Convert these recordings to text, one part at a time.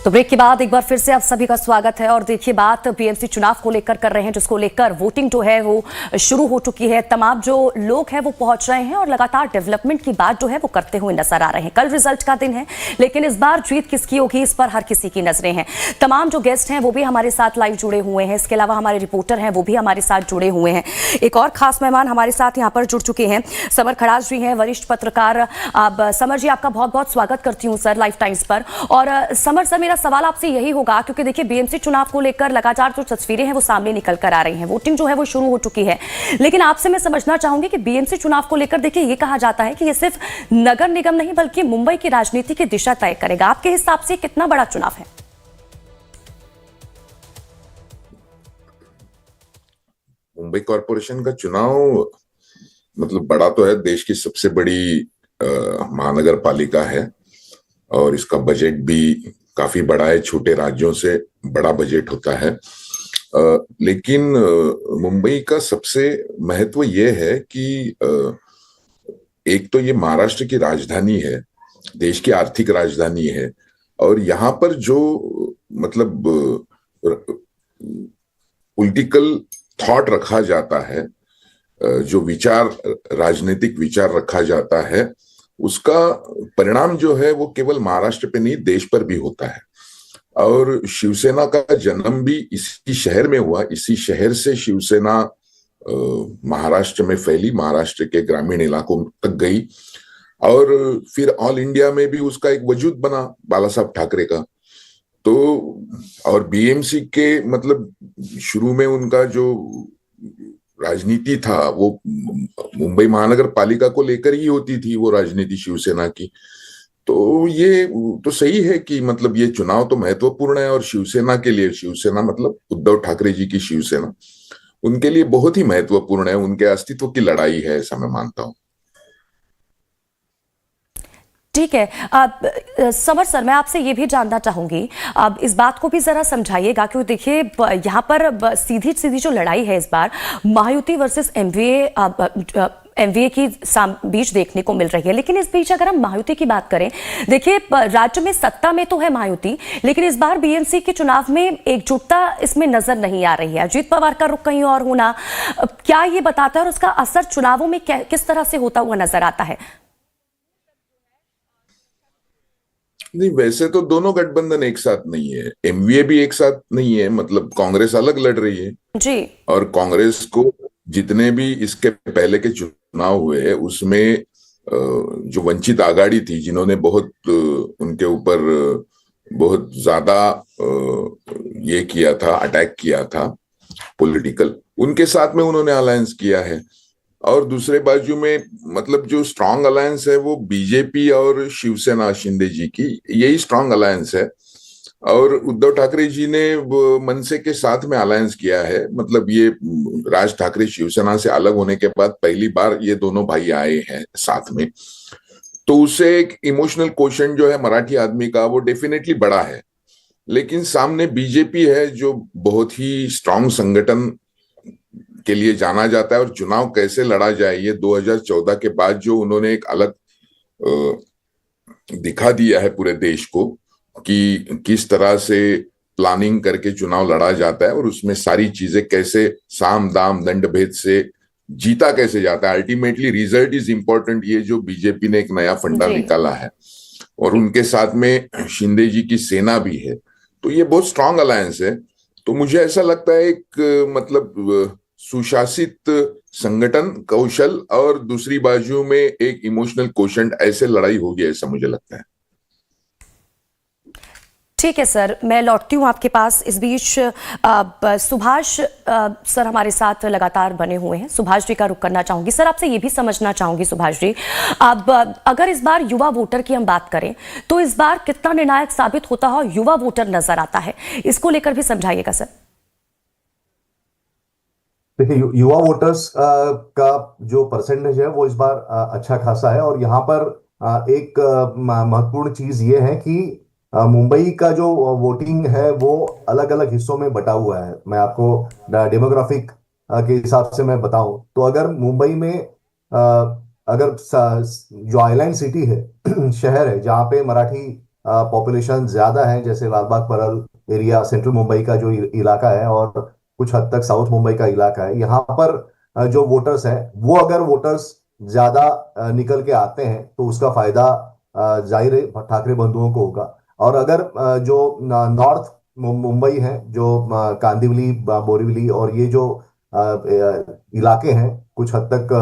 तो ब्रेक के बाद एक बार फिर से आप सभी का स्वागत है। और देखिए, बात बीएमसी चुनाव को लेकर कर रहे हैं, जिसको लेकर वोटिंग जो है वो शुरू हो चुकी है। तमाम जो लोग हैं वो पहुंच रहे हैं और लगातार डेवलपमेंट की बात जो है वो करते हुए नजर आ रहे हैं। कल रिजल्ट का दिन है, लेकिन इस बार जीत किसकी होगी इस पर हर किसी की नजरें हैं। तमाम जो गेस्ट हैं वो भी हमारे साथ लाइव जुड़े हुए हैं। इसके अलावा हमारे रिपोर्टर हैं वो भी हमारे साथ जुड़े हुए हैं। एक और खास मेहमान हमारे साथ यहाँ पर जुड़ चुके हैं, समर खड़ास जी हैं, वरिष्ठ पत्रकार। अब समर जी, आपका बहुत बहुत स्वागत करती हूँ सर लाइव टाइम्स पर। और समर सर, मेरा सवाल आपसे यही होगा, क्योंकि देखिए बीएमसी चुनाव को लेकर लगातार जो तस्वीरें हैं वो सामने निकल कर आ रही हैं, वोटिंग जो है वो शुरू हो चुकी है। लेकिन आपसे मैं समझना चाहूंगी कि बीएमसी चुनाव को लेकर देखिए ये कहा जाता है कि ये सिर्फ नगर निगम नहीं बल्कि मुंबई की राजनीति की दिशा तय करेगा। आपके हिसाब से कितना बड़ा चुनाव है? मुंबई कॉरपोरेशन का चुनाव मतलब बड़ा तो है, देश की सबसे बड़ी महानगर पालिका है और इसका बजट भी काफी बड़ा है। छोटे राज्यों से बड़ा बजट होता है। लेकिन मुंबई का सबसे महत्व ये है कि एक तो ये महाराष्ट्र की राजधानी है, देश की आर्थिक राजधानी है, और यहाँ पर जो मतलब पॉलिटिकल थॉट रखा जाता है, जो विचार, राजनीतिक विचार रखा जाता है, उसका परिणाम जो है वो केवल महाराष्ट्र पे नहीं देश पर भी होता है। और शिवसेना का जन्म भी इसी शहर में हुआ। इसी शहर से शिवसेना महाराष्ट्र में फैली, महाराष्ट्र के ग्रामीण इलाकों तक गई और फिर ऑल इंडिया में भी उसका एक वजूद बना बाला साहब ठाकरे का। तो और बीएमसी के मतलब शुरू में उनका जो राजनीति था वो मुंबई महानगर पालिका को लेकर ही होती थी, वो राजनीति शिवसेना की। तो ये तो सही है कि मतलब ये चुनाव तो महत्वपूर्ण है और शिवसेना के लिए, शिवसेना मतलब उद्धव ठाकरे जी की शिवसेना, उनके लिए बहुत ही महत्वपूर्ण है, उनके अस्तित्व की लड़ाई है, ऐसा मैं मानता हूं। ठीक है। अब समर सर, मैं आपसे ये भी जानना चाहूंगी, अब इस बात को भी जरा समझाइएगा, क्योंकि देखिए यहाँ पर सीधी सीधी जो लड़ाई है इस बार महायुति वर्सेस एमवीए की बीच देखने को मिल रही है। लेकिन इस बीच अगर हम महायुति की बात करें, देखिए राज्य में सत्ता में तो है महायुति, लेकिन इस बार बीएमसी के चुनाव में एकजुटता इसमें नजर नहीं आ रही है। अजीत पवार का रुख कहीं और होना क्या ये बताता है और उसका असर चुनावों में किस तरह से होता हुआ नजर आता है? नहीं, वैसे तो दोनों गठबंधन एक साथ नहीं है, एमवीए भी एक साथ नहीं है, मतलब कांग्रेस अलग लड़ रही है जी। और कांग्रेस को जितने भी इसके पहले के चुनाव हुए हैं उसमें जो वंचित आघाड़ी थी, जिन्होंने बहुत उनके ऊपर बहुत ज्यादा ये किया था, अटैक किया था पॉलिटिकल, उनके साथ में उन्होंने अलायंस किया है। और दूसरे बाजू में मतलब जो स्ट्रांग अलायंस है वो बीजेपी और शिवसेना, शिंदे जी की, यही स्ट्रांग अलायंस है। और उद्धव ठाकरे जी ने मनसे के साथ में अलायंस किया है, मतलब ये राज ठाकरे शिवसेना से अलग होने के बाद पहली बार ये दोनों भाई आए हैं साथ में। तो उससे एक इमोशनल क्वोशंट जो है मराठी आदमी का वो डेफिनेटली बड़ा है। लेकिन सामने बीजेपी है जो बहुत ही स्ट्रांग संगठन के लिए जाना जाता है, और चुनाव कैसे लड़ा जाए ये 2014 के बाद जो उन्होंने एक अलग दिखा दिया है पूरे देश को कि किस तरह से प्लानिंग करके चुनाव लड़ा जाता है और उसमें सारी चीजें कैसे साम दाम दंड भेद से जीता कैसे जाता है। अल्टीमेटली रिजल्ट इज इंपॉर्टेंट, ये जो बीजेपी ने एक नया फंडा निकाला है और उनके साथ में शिंदे जी की सेना भी है, तो ये बहुत स्ट्रांग अलायंस है। तो मुझे ऐसा लगता है एक मतलब सुशासित संगठन कौशल और दूसरी बाजू में एक इमोशनल क्वोशंट, ऐसे लड़ाई होगी, ऐसा मुझे लगता है। ठीक है सर, मैं लौटती हूँ आपके पास। इस बीच सुभाष सर हमारे साथ लगातार बने हुए हैं, सुभाष जी का रुख करना चाहूंगी। सर, आपसे ये भी समझना चाहूंगी सुभाष जी, अब अगर इस बार युवा वोटर की हम बात करें तो इस बार कितना निर्णायक साबित होता हो युवा वोटर नजर आता है, इसको लेकर भी समझाइएगा सर। देखिए, युवा वोटर्स का जो परसेंटेज है वो इस बार अच्छा खासा है। और यहाँ पर एक महत्वपूर्ण चीज ये है कि मुंबई का जो वोटिंग है वो अलग अलग हिस्सों में बटा हुआ है। मैं आपको डेमोग्राफिक के हिसाब से मैं बताऊं तो अगर मुंबई में अगर जो आइलैंड सिटी है शहर है जहाँ पे मराठी पॉपुलेशन ज्यादा है, जैसे लाल बाग परल एरिया, सेंट्रल मुंबई का जो इलाका है और कुछ हद तक साउथ मुंबई का इलाका है, यहाँ पर जो वोटर्स हैं वो अगर वोटर्स ज्यादा निकल के आते हैं तो उसका फायदा जाहिर है ठाकरे बंधुओं को होगा। और अगर जो नॉर्थ मुंबई है, जो कांदिवली, बोरीवली और ये जो इलाके हैं, कुछ हद तक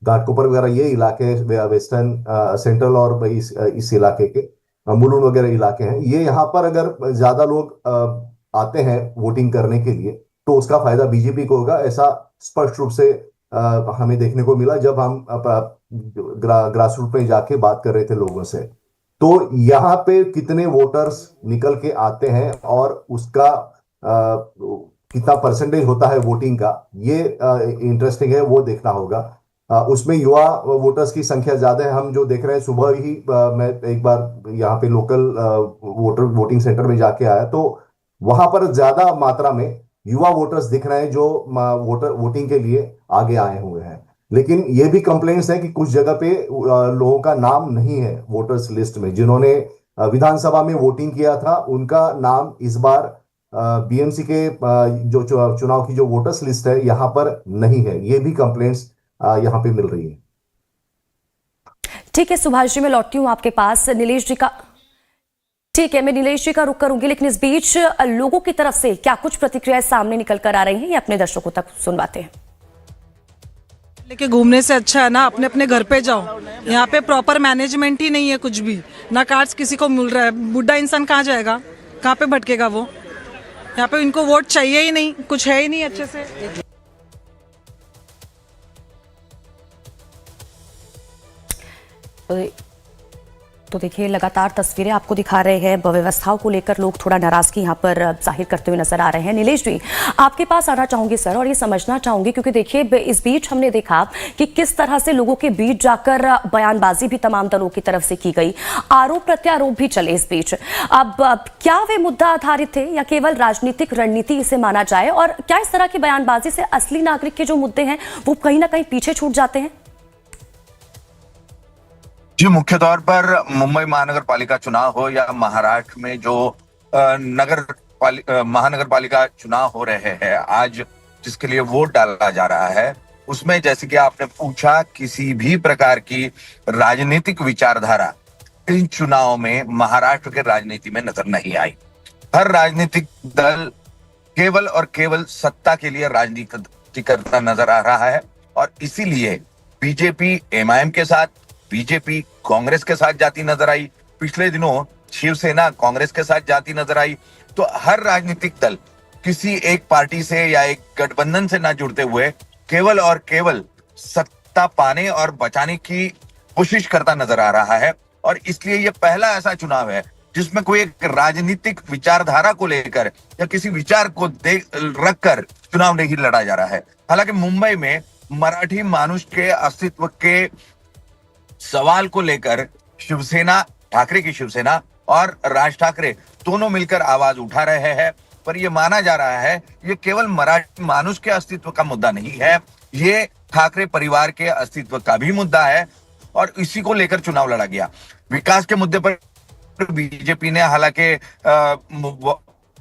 घाटकोपर वगैरह ये इलाके, वेस्टर्न सेंट्रल और इस इलाके के मुलुंड वगैरह इलाके हैं, ये यहाँ पर अगर ज्यादा लोग आते हैं वोटिंग करने के लिए तो उसका फायदा बीजेपी को होगा। ऐसा स्पष्ट रूप से हमें देखने को मिला जब हम ग्रास रूट में जाके बात कर रहे थे लोगों से। तो यहाँ पे कितने वोटर्स निकल के आते हैं और उसका कितना परसेंटेज होता है वोटिंग का, ये इंटरेस्टिंग है, वो देखना होगा। उसमें युवा वोटर्स की संख्या ज्यादा है। हम जो देख रहे हैं, सुबह ही मैं एक बार यहाँ पे लोकल वोटिंग सेंटर में जाके आया तो वहां पर ज्यादा मात्रा में युवा वोटर्स दिख रहे हैं जो वोटिंग के लिए आगे आए हुए हैं। लेकिन ये भी कंप्लेंट्स है कि कुछ जगह पे लोगों का नाम नहीं है वोटर्स लिस्ट में, जिन्होंने विधानसभा में वोटिंग किया था उनका नाम इस बार बीएमसी के जो चुनाव की जो वोटर्स लिस्ट है यहाँ पर नहीं है। ये भी कंप्लेंट्स यहाँ पे मिल रही है। ठीक है सुभाष जी, मैं लौटती हूँ आपके पास। नीलेश जी का ठीक है, मैं नीलेश जी का रुख करूंगी, लेकिन इस बीच लोगों की तरफ से क्या कुछ प्रतिक्रियाएं सामने निकल कर आ रही हैं, ये अपने दर्शकों तक सुनवाते हैं। लेके घूमने से अच्छा है ना अपने अपने घर पे जाओ। यहाँ पे प्रॉपर मैनेजमेंट ही नहीं है, कुछ भी ना कार्ड्स किसी को मिल रहा है। बुढ़ा इंसान कहाँ जाएगा, कहाँ पे भटकेगा वो। यहाँ पे इनको वोट चाहिए ही नहीं, कुछ है ही नहीं अच्छे से। तो देखिए, लगातार तस्वीरें आपको दिखा रहे हैं, व्यवस्थाओं को लेकर लोग थोड़ा नाराजगी यहाँ पर जाहिर करते हुए नजर आ रहे हैं। नीलेश जी, आपके पास आना चाहूंगी सर, और ये समझना चाहूंगी क्योंकि देखिए इस बीच हमने देखा कि किस तरह से लोगों के बीच जाकर बयानबाजी भी तमाम दलों की तरफ से की गई, आरोप प्रत्यारोप भी चले इस बीच। अब क्या वे मुद्दा आधारित थे या केवल राजनीतिक रणनीति इसे माना जाए, और क्या इस तरह की बयानबाजी से असली नागरिक के जो मुद्दे हैं वो कहीं ना कहीं पीछे छूट जाते हैं? जी, मुख्य तौर पर मुंबई महानगर पालिका चुनाव हो या महाराष्ट्र में जो महानगर पालिका चुनाव हो रहे हैं आज, जिसके लिए वोट डाला जा रहा है, उसमें जैसे कि आपने पूछा, किसी भी प्रकार की राजनीतिक विचारधारा इन चुनाव में महाराष्ट्र के राजनीति में नजर नहीं आई। हर राजनीतिक दल केवल और केवल सत्ता के लिए राजनीति करता नजर आ रहा है, और इसीलिए बीजेपी एमआईएम के साथ, बीजेपी कांग्रेस के साथ जाती नजर आई। पिछले दिनों शिवसेना कांग्रेस के साथ जाती नजर आई। तो हर राजनीतिक दल किसी एक पार्टी से या एक गठबंधन से ना जुड़ते हुए केवल और केवल सत्ता पाने और बचाने की कोशिश करता नजर आ रहा है। और इसलिए यह पहला ऐसा चुनाव है जिसमें कोई एक राजनीतिक विचारधारा को लेकर या किसी विचार को रखकर चुनाव नहीं लड़ा जा रहा है। हालांकि मुंबई में मराठी मानुष के अस्तित्व के सवाल को लेकर शिवसेना, ठाकरे की शिवसेना और राज ठाकरे दोनों मिलकर आवाज उठा रहे हैं, पर यह माना जा रहा है ये केवल मराठी मानुष के अस्तित्व का मुद्दा नहीं है, ये ठाकरे परिवार के अस्तित्व का भी मुद्दा है, और इसी को लेकर चुनाव लड़ा गया। विकास के मुद्दे पर बीजेपी ने हालांकि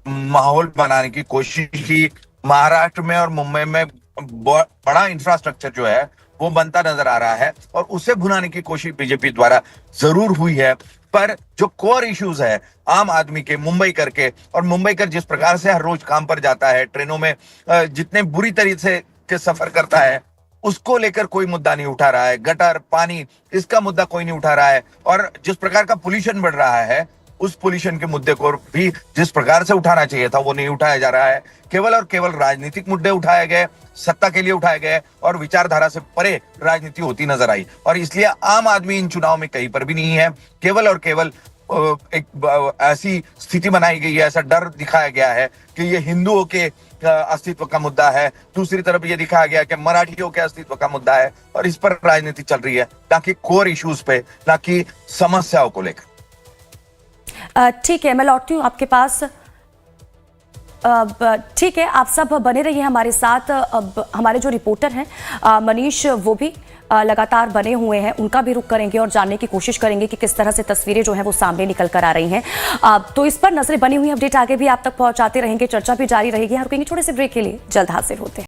माहौल बनाने की कोशिश की। महाराष्ट्र में और मुंबई में बड़ा इंफ्रास्ट्रक्चर जो है वो बनता नजर आ रहा है, और उसे भुनाने की कोशिश बीजेपी द्वारा जरूर हुई है। पर जो कोर इश्यूज है आम आदमी के, मुंबई करके, और मुंबई कर जिस प्रकार से हर रोज काम पर जाता है, ट्रेनों में जितने बुरी तरीके से के सफर करता है, उसको लेकर कोई मुद्दा नहीं उठा रहा है। गटर, पानी, इसका मुद्दा कोई नहीं उठा रहा है। और जिस प्रकार का पोल्यूशन बढ़ रहा है, उस पोल्यूशन के मुद्दे को भी जिस प्रकार से उठाना चाहिए था वो नहीं उठाया जा रहा है। केवल और केवल राजनीतिक मुद्दे उठाए गए, सत्ता के लिए उठाए गए, और विचारधारा से परे राजनीति होती नजर आई। और इसलिए आम आदमी इन चुनाव में कहीं पर भी नहीं है। केवल और केवल एक ऐसी स्थिति बनाई गई है, ऐसा डर दिखाया गया है कि ये हिंदुओं के अस्तित्व का मुद्दा है, दूसरी तरफ ये दिखाया गया कि मराठियों के अस्तित्व का मुद्दा है, और इस पर राजनीति चल रही है, ना कि कोर इश्यूज पे, ना कि समस्याओं को लेकर। ठीक है, मैं लौटती हूँ आपके पास। ठीक है, आप सब बने रहिए हमारे साथ। अब हमारे जो रिपोर्टर हैं मनीष, वो भी लगातार बने हुए हैं उनका भी रुख करेंगे और जानने की कोशिश करेंगे कि किस तरह से तस्वीरें जो हैं वो सामने निकल कर आ रही हैं। तो इस पर नजरें बनी हुई अपडेट आगे भी आप तक पहुंचाते रहेंगे, चर्चा भी जारी रहेगी। रुकेंगे छोटे से ब्रेक के लिए, जल्द हाजिर होते हैं।